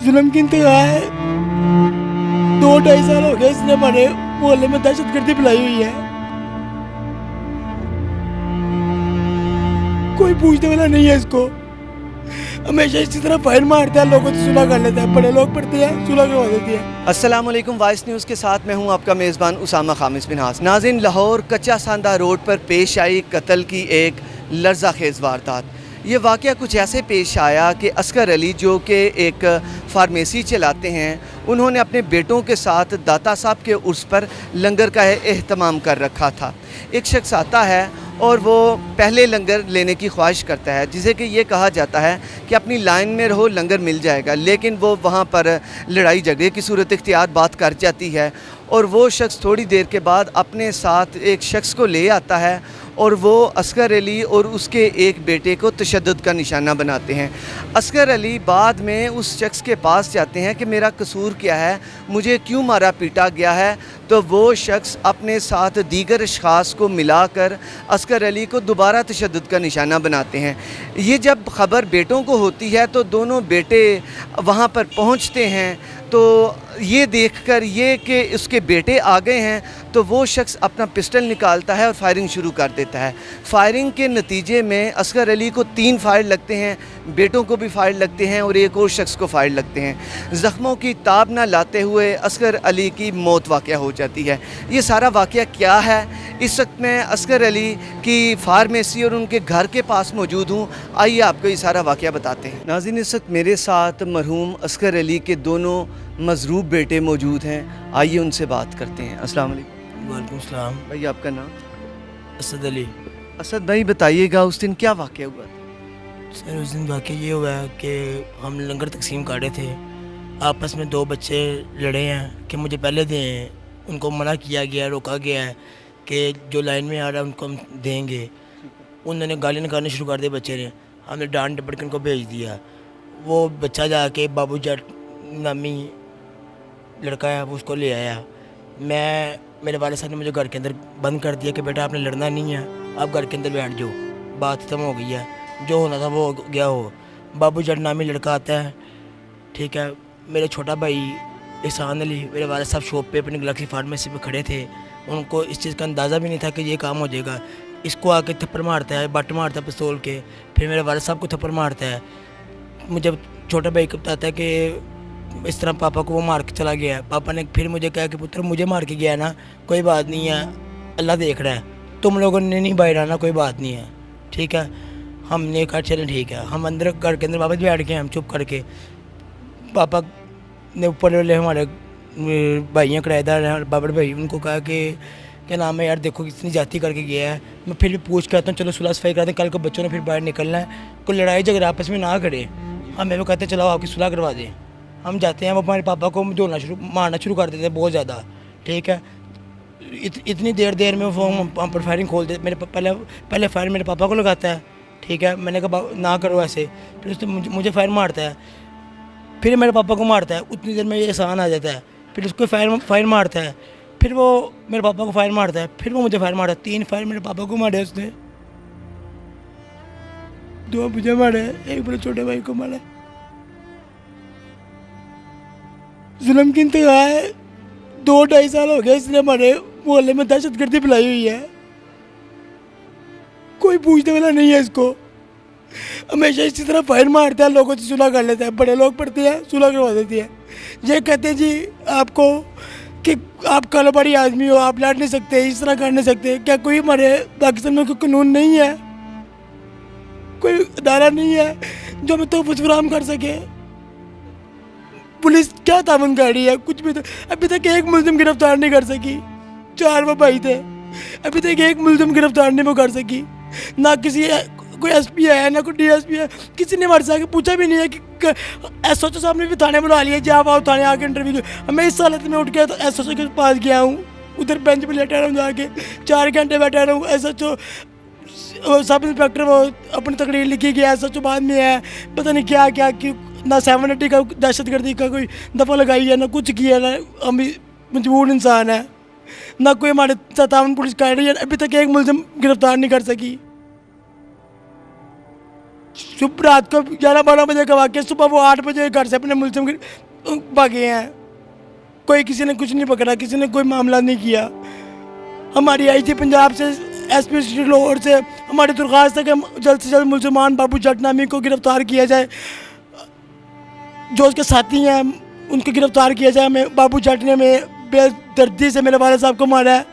जुल्म की इंतहा है। 2-2.5 साल हो गए इसने हमारे मोहल्ले में दहशतगर्दी फैलाई हुई है। कोई पूछने वाला नहीं है इसको। हमेशा इसी तरह फायर मारता है, लोगों से सुलह कर लेता है, बड़े लोग पढ़ते हैं, सुलह करवा देती है। अस्सलाम वालेकुम, वॉइस न्यूज़ के साथ मैं हूं आपका मेज़बान उसामा खामिस बिनास। नाज़रीन, लाहौर कच्चा सांदा रोड पर पेश आई कत्ल की एक लर्ज़ा खेज़ वारदात। ये वाक़या कुछ ऐसे पेश आया कि असगर अली जो कि एक फार्मेसी चलाते हैं, उन्होंने अपने बेटों के साथ दाता साहब के उर्स पर लंगर का एहतमाम कर रखा था। एक शख्स आता है और वो पहले लंगर लेने की ख्वाहिश करता है, जिसे कि ये कहा जाता है कि अपनी लाइन में रहो, लंगर मिल जाएगा। लेकिन वो वहाँ पर लड़ाई झगड़े की सूरत इख्तियार बात कर जाती है और वो शख्स थोड़ी देर के बाद अपने साथ एक शख्स को ले आता है और वो असगर अली और उसके एक बेटे को तशद्दुद का निशाना बनाते हैं। असगर अली बाद में उस शख्स के पास जाते हैं कि मेरा कसूर क्या है, मुझे क्यों मारा पीटा गया है। तो वो शख्स अपने साथ दीगर अशख़ास को मिलाकर असगर अली को दोबारा तशद्दुद का निशाना बनाते हैं। ये जब ख़बर बेटों को होती है तो दोनों बेटे वहाँ पर पहुँचते हैं, तो ये देखकर ये कि उसके बेटे आ गए हैं तो वो शख्स अपना पिस्टल निकालता है और फायरिंग शुरू कर देता है। फायरिंग के नतीजे में असगर अली को 3 फायर लगते हैं, बेटों को भी फायर लगते हैं और एक और शख्स को फायर लगते हैं। ज़ख्मों की ताब ना लाते हुए असगर अली की मौत वाक़या हो जाती है। ये सारा वाक़या क्या है, इस वक्त मैं असगर अली की फार्मेसी और उनके घर के पास मौजूद हूँ। आइए आपको ये सारा वाक़या बताते हैं। नाज़रीन, इस वक्त मेरे साथ मरहूम असगर अली के दोनों मज़रूब बेटे मौजूद हैं। आइए उनसे बात करते हैं। अस्सलाम वालेकुम। वालेकुम सलाम। भाई, आपका नाम? असद अली। असद भाई, बताइएगा उस दिन क्या वाक़या हुआ? सर, उस दिन वाक़या ये हुआ है कि हम लंगर तकसीम कर रहे थे, आपस में 2 बच्चे लड़े हैं कि मुझे पहले दें। उनको मना किया गया, रोका गया है कि जो लाइन में आ रहा है उनको हम देंगे। उन्होंने गाली निकालने शुरू कर दी बच्चे ने। हमने डांट डपट के उनको भेज दिया। वो बच्चा जाके बाबू जट नामी लड़का है, वो उसको ले आया। मेरे वाले साहब ने मुझे घर के अंदर बंद कर दिया कि बेटा आपने लड़ना नहीं है, आप घर के अंदर बैठ जाओ, बात खत्म हो गई है, जो होना था वो हो गया हो। बाबू जट नामी लड़का आता है, ठीक है। मेरे छोटा भाई एहसान अली, मेरे वाले साहब शॉप पे अपनी गैलेक्सी फार्मेसी पे खड़े थे। उनको इस चीज़ का अंदाज़ा भी नहीं था कि ये काम हो जाएगा। इसको आके थप्पड़ मारता है, बट मारता है पिस्तौल के, फिर मेरे वाले साहब को थप्पड़ मारता है। मुझे छोटा भाई को बताता है कि इस तरह पापा को वो मार के चला गया है। पापा ने फिर मुझे कहा कि पुत्र मुझे मार के गया है ना, कोई बात नहीं है, अल्लाह देख रहा है, तुम लोगों ने नहीं बाहर आना, कोई बात नहीं है, ठीक है। हमने कहा चलें ठीक है। हम अंदर घर के अंदर वापस बैठ गए, हम चुप करके। पापा ने ऊपर वाले हमारे भाई हैं, किराएदार हैं, बाबर भाई, उनको कहा कि क्या नाम है यार, देखो कितनी जाती करके गया है। मैं फिर भी पूछ के आता हूँ, चलो सुलह सफाई कराते हैं, कल को बच्चों ने फिर बाहर निकलना है, कोई लड़ाई झगड़ा आपस में ना करे। हमें वो कहते हैं चलो आपकी सुलह करवा दें। हम जाते हैं, वो हमारे पापा को मारना शुरू कर देते हैं बहुत ज़्यादा, ठीक है। इतनी देर में वो हम पर फायरिंग खोल देते। मेरे पहले फायर मेरे पापा को लगाता है, ठीक है। मैंने कहा ना करो ऐसे, फिर उसने मुझे फायर मारता है, फिर मेरे पापा को मारता है। उतनी देर में ये एहसान आ जाता है, फिर उसको फायर मारता है, फिर वो मेरे पापा को फायर मारता है, फिर वो मुझे फायर मारता है। 3 फायर मेरे पापा को मारे उसने, 2 मुझे मारे, एक मेरे छोटे भाई को मारा। जुल्म की इंतहा है। 2-2.5 साल हो गए इसने हमारे मोहल्ले में दहशतगर्दी फैलाई हुई है। कोई पूछने वाला नहीं है इसको। हमेशा इसी तरह फायर मारता है, लोगों से सुलह कर लेता है, बड़े लोग पढ़ते हैं, सुलह करवा देती है। ये कहते हैं जी आपको कि आप कारोबारी आदमी हो, आप लड़ नहीं सकते, इस तरह कर नहीं सकते। क्या कोई हमारे पाकिस्तान में कोई कानून नहीं है, कोई अदारा नहीं है जो हमें तोहफ़ फराहम कर सके? पुलिस क्या तावन कर रही है? कुछ भी तो अभी तक एक मुलजिम गिरफ्तार नहीं कर सकी। 4 वो भाई थे, अभी तक एक मुलजिम गिरफ्तार नहीं वो कर सकी। ना किसी कोई एसपी है, ना कोई डीएसपी है, किसी ने हमारे से आके पूछा भी नहीं है कि एसएचओ साहब ने भी थाने बुला लिया, जब आओ थाने आके इंटरव्यू दो। मैं इस हालत में उठ के तो एसएचओ के पास गया हूँ, उधर बेंच पर लेटा रहा हूँ, जाके 4 घंटे बैठा रहा हूँ। एसएचओ सब इंस्पेक्टर वो अपनी तकरीर लिखी गया, एसएचओ बाद में है, पता नहीं क्या क्या कि ना 780 का दहशतगर्दी का कोई दफ़ा लगाई है, ना कुछ किया, ना हम मजबूर इंसान है, ना कोई हमारे तावन पुलिस कर रही है। अभी तक एक मुलजिम गिरफ्तार नहीं कर सकी। صبح رات کو 11-12 بجے کا واقعہ، صبح وہ 8 بجے گھر سے اپنے ملک سے بھاگے ہیں. کوئی کسی نے کچھ نہیں پکڑا، کسی نے کوئی معاملہ نہیں کیا. ہماری آئی تھی پنجاب سے ایس پی ڈسٹرکٹ لاہور سے ہماری درخواست ہے کہ جلد سے جلد ملزمان بابو جٹ نامی کو گرفتار کیا جائے، جو اس کے ساتھی ہیں ان کو گرفتار کیا جائے. ہمیں بابو جٹ نے ہمیں بے دردی سے میرے والد صاحب کو مارا ہے.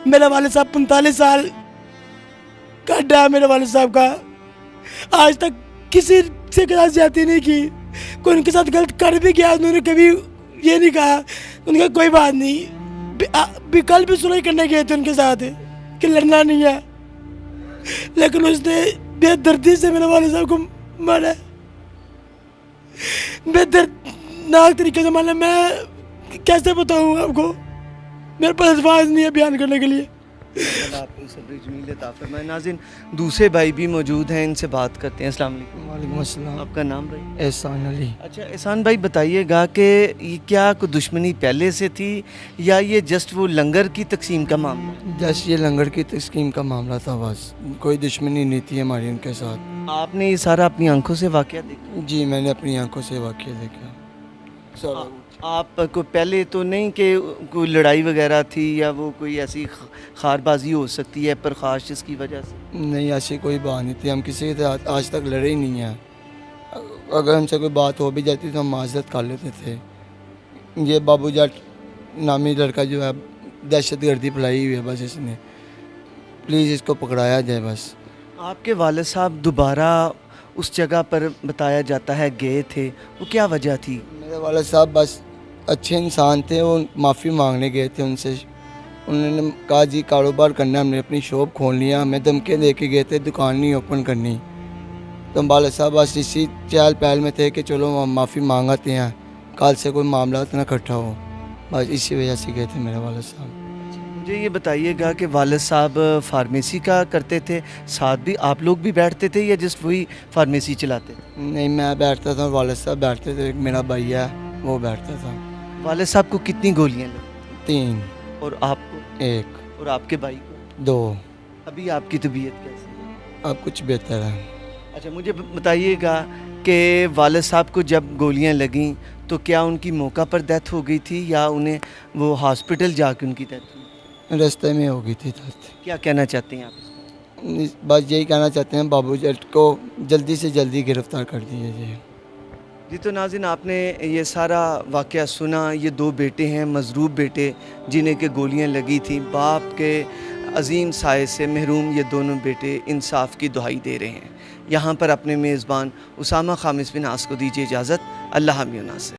میرے والد صاحب 45 سال کا اڈا ہے میرے والد صاحب کا. آج تک کسی سے غلط زیادتی نہیں کی. کوئی ان کے ساتھ غلط کر بھی گیا انہوں نے کبھی یہ نہیں کہا، ان کا کوئی بات نہیں. کل بھی سلح کرنے گئے تھے ان کے ساتھ کہ لڑنا نہیں ہے، لیکن اس نے بے دردی سے میرے والد صاحب کو مارا ہے. بے دردناک طریقے سے مارا. میں کیسے بتاؤں آپ کو، میرے پاس الفاظ نہیں ہے بیان کرنے کے لیے. اللہ آپ کو صبر جمیل عطا فرمائے. ناظرین دوسرے بھائی بھی موجود ہیں، ان سے بات کرتے ہیں. السلام علیکم. وعلیکم السلام. آپ کا نام بھائی؟ احسان علی. اچھا احسان بھائی بتائیے گا کہ یہ کیا کوئی دشمنی پہلے سے تھی یا یہ جسٹ وہ لنگر کی تقسیم کا معاملہ ہے؟ جس یہ لنگر کی تقسیم کا معاملہ تھا، بس کوئی دشمنی نہیں تھی ہماری ان کے ساتھ. آپ نے یہ سارا اپنی آنکھوں سے واقعہ دیکھا؟ جی میں نے اپنی آنکھوں سے واقعہ دیکھا. آپ کو پہلے تو نہیں کہ کوئی لڑائی وغیرہ تھی یا وہ کوئی ایسی خار بازی ہو سکتی ہے پرخاش جس کی وجہ سے؟ نہیں ایسی کوئی بات نہیں تھی، ہم کسی کے ساتھ آج تک لڑے ہی نہیں ہیں. اگر ہم سے کوئی بات ہو بھی جاتی تو ہم معذرت کر لیتے تھے. یہ بابو جٹ نامی لڑکا جو ہے دہشت گردی پھیلائی ہوئی ہے، بس اس نے پلیز اس کو پکڑایا جائے بس. آپ کے والد صاحب دوبارہ اس جگہ پر بتایا جاتا ہے گئے تھے، وہ کیا وجہ تھی؟ میرے والد صاحب بس اچھے انسان تھے، وہ معافی مانگنے گئے تھے ان سے. انہوں نے کہا جی کاروبار کرنا، ہم نے اپنی شاپ کھولنی ہے، ہمیں دھمکیاں دے کے گئے تھے دکان نہیں اوپن کرنی. تو والد صاحب بس اسی چہل پہل میں تھے کہ چلو ہم معافی مانگاتے ہیں، کل سے کوئی معاملات نہ اکٹھا ہو، بس اسی وجہ سے گئے تھے میرے والد صاحب. مجھے یہ بتائیے گا کہ والد صاحب فارمیسی کا کرتے تھے، ساتھ بھی آپ لوگ بھی بیٹھتے تھے یا جسٹ وہی فارمیسی چلاتے تھے؟ نہیں میں بیٹھتا تھا، والد صاحب بیٹھتے تھے، ایک میرا بھائی ہے وہ بیٹھتا تھا. والد صاحب کو کتنی گولیاں لگی؟ 3. اور آپ کو؟ 1. اور آپ کے بھائی کو؟ 2. ابھی آپ کی طبیعت کیسی ہے؟ اب کچھ بہتر ہے. اچھا مجھے بتائیے گا کہ والد صاحب کو جب گولیاں لگیں تو کیا ان کی موقع پر ڈیتھ ہو گئی تھی یا انہیں وہ ہاسپٹل جا کے ان کی ڈیتھ ہوئی؟ راستے میں ہو گئی تھی ڈیتھ. کیا کہنا چاہتے ہیں آپ اس میں؟ بس یہی کہنا چاہتے ہیں بابو جٹ کو جلدی سے جلدی گرفتار کر دیجیے. جی تو ناظرین آپ نے یہ سارا واقعہ سنا. یہ 2 بیٹے ہیں، مضروب بیٹے جنہیں کہ گولیاں لگی تھیں. باپ کے عظیم سائے سے محروم یہ دونوں بیٹے انصاف کی دہائی دے رہے ہیں. یہاں پر اپنے میزبان اسامہ خامس بن ہاس کو دیجیے اجازت. اللہ حافظ.